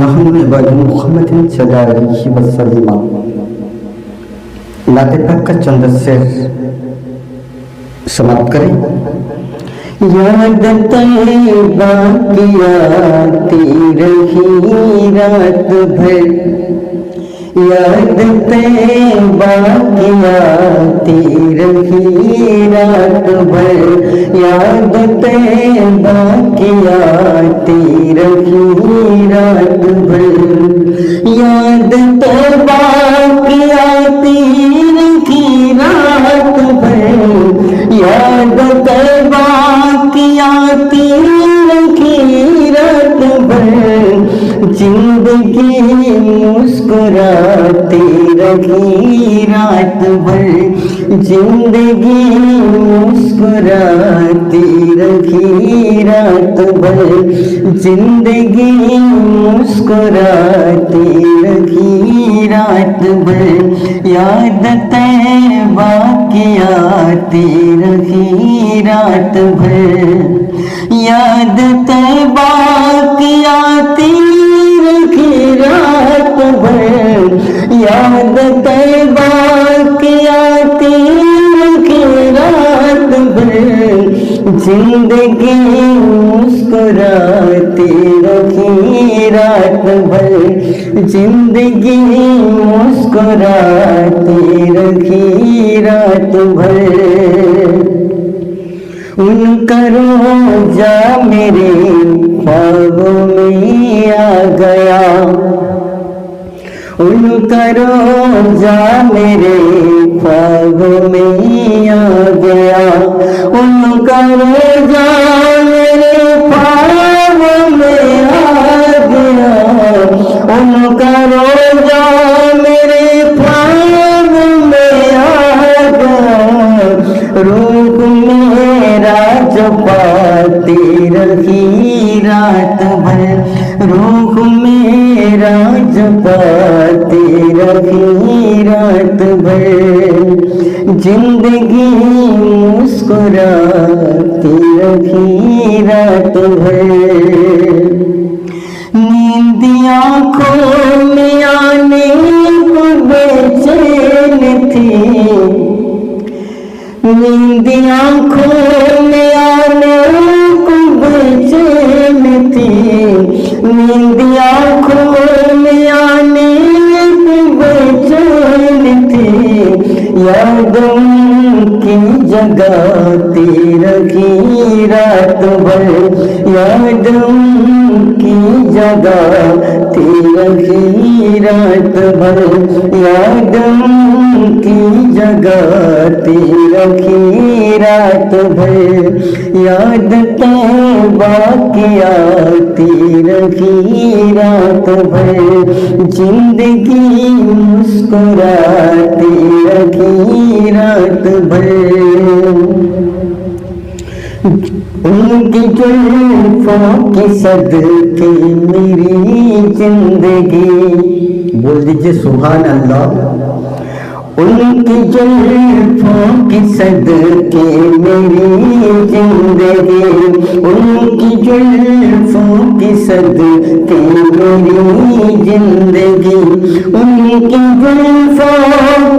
नहनु इबाद मुहम्मदिन सल्लल्लाहु अलैहि वसल्लम। नाते पाक का चंद शेर समाप्त करें। याद तैयबा की आती रही रात भर, याद तैयबा की आती रही रात भर, याद तैयबा की आती रही रात भर, याद तैयबा की आती रही रात भर, याद तैयबा की आती रही रात भर, जिंदगी मुस्कुराती रही रात भर, जिंदगी मुस्कुराती रही रात भर, जिंदगी मुस्कुराती रही रात भर, याद तैयबा की आती रही रात भर, याद तैयबा की आती रही रात भर, याद तैयबा की आती रही रात भर, जिंदगी मुस्कुराती रही रात भर, जिंदगी मुस्कुराती रही रात भर। उनका रोजा मेरे ख्वाबों में आ गया, उनका रोजा मेरे ख्वाबों में आ गया, उनका रोजा मेरे ख्वाबों में आ गया, उनका रोजा मेरे ख्वाबों में आ गया, रूह मेरा जपाती रही रात भर, रूह मेरा जपाती रही रात भर, जिंदगी मुस्कुराती रही रात भर। नींद आँखों में आने को बेचैन थी, नींद आँखों में आने को बेचैन थी, नींद आँखों में आने को बेचैन थी, यादों की जगाती रही रात भर, यादों की जगाती रही रात भर, यादों की जगाती रही रात भर, याद तैयबा की आती रही रात भर, जिंदगी मुस्कुराती रही रात भर। उनकी जुल्फों की सदके मेरी जिंदगी, बोल दीजिए सुभान अल्लाह। उनकी जुल्फों की सदके मेरी जिंदगी, उनकी जुल्फों की सदके मेरी जिंदगी, उनकी जुल्फों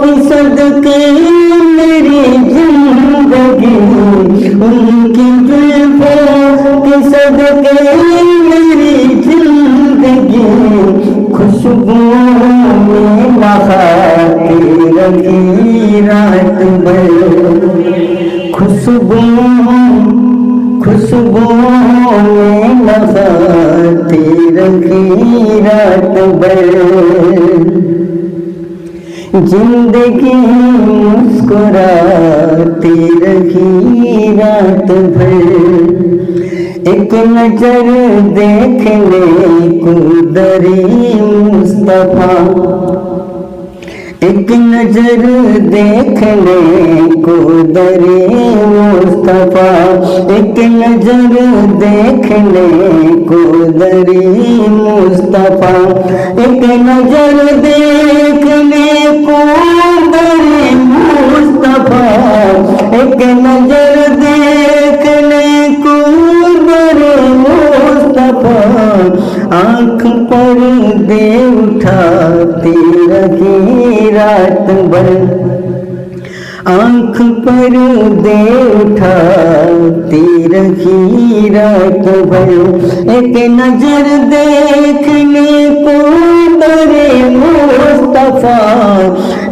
की सदके मेरी जिंदगी, उनकी जुल्फों की सदके मेरी जिंदगी, खुशबुओं में नहाती रही रात भर, खुशबुओं में नहाती रही रात भर, जिंदगी मुस्कुराती रही रात भर। एक नजर देखने को दरे मुस्तफा, एक नजर देखने को दरे मुस्तफा, एक नजर देखने को दरे मुस्तफा, एक नजर देखने को दरे मुस्तफा, एक नजर देखने को दरे आँख पर दे उठाती रही रात भर, आँख पर दे उठाती रही रात भर। एक नजर देखने को दरे मुस्तफा,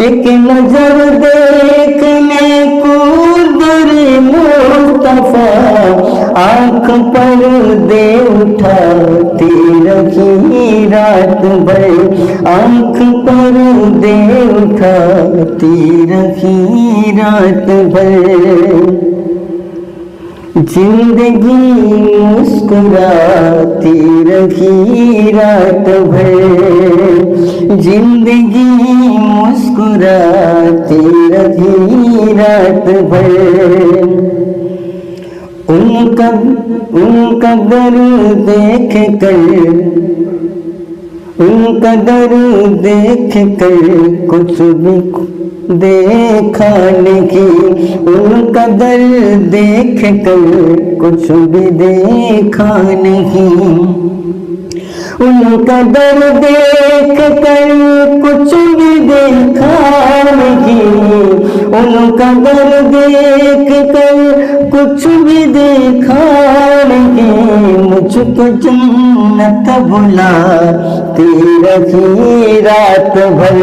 एक नजर देखने को दरे मुस्तफा, आँख पर दे उठाती रही रात भर, आँख पर दे उठाती रही रात भर। जिंदगी मुस्कुराती रही रात भर, जिंदगी मुस्कुराती रही रात भर। उनका दर देख कर, उनका दर देख कर कुछ भी देखा नहीं, उनका दर देख कर कुछ भी देखा नहीं, उनका दर देख कर कुछ भी देखा नहीं, उनका दर देख कर कुछ भी देखा नहीं। मुझको जन्नत बुलाती रही रात भर,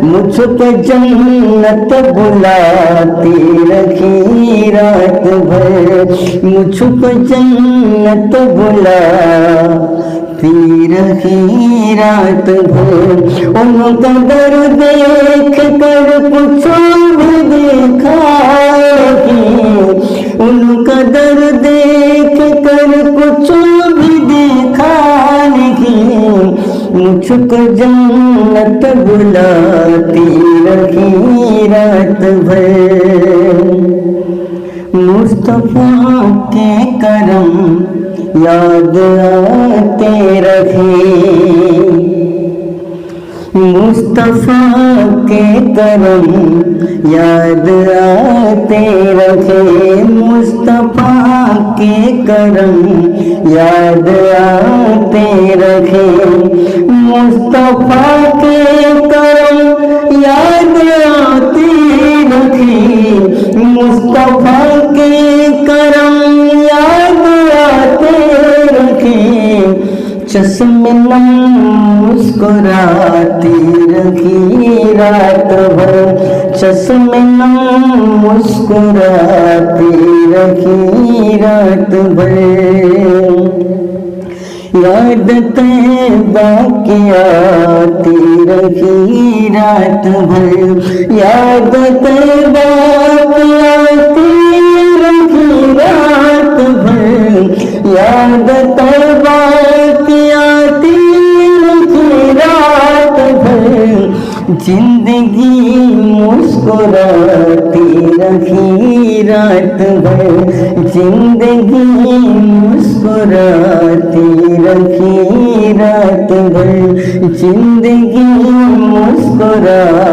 मुझको जन्नत बुलाती रही रात भर, मुझको जन्नत बुलाती रही रात भर। उनका दर देख कर कुछ भी देखा नहीं, उनका दर देख कर कुछ भी देखा नहीं। मुझको जन्नत बुलाती रही रात भर। मुस्तफा के करम याद आते रहे, मुस्तफा के करम याद आते रहे, मुस्तफा के करम याद आते रहे, मुस्तफा के करम याद आते रहे, मुस्तफा के करम याद आते रहे। चश्मे नम मुस्कुराती रही रात भर, चश्मे नम मुस्कुराती रही रात भर। याद तैबा की आती रही रात भर, याद तैबा की आती रही रात भर, याद तैबा की आती रही रात भर। जिंदगी मुस्कुराती रही रात भर, जिंदगी मुस्कुराती रही रात भर, जिंदगी मुस्कुरा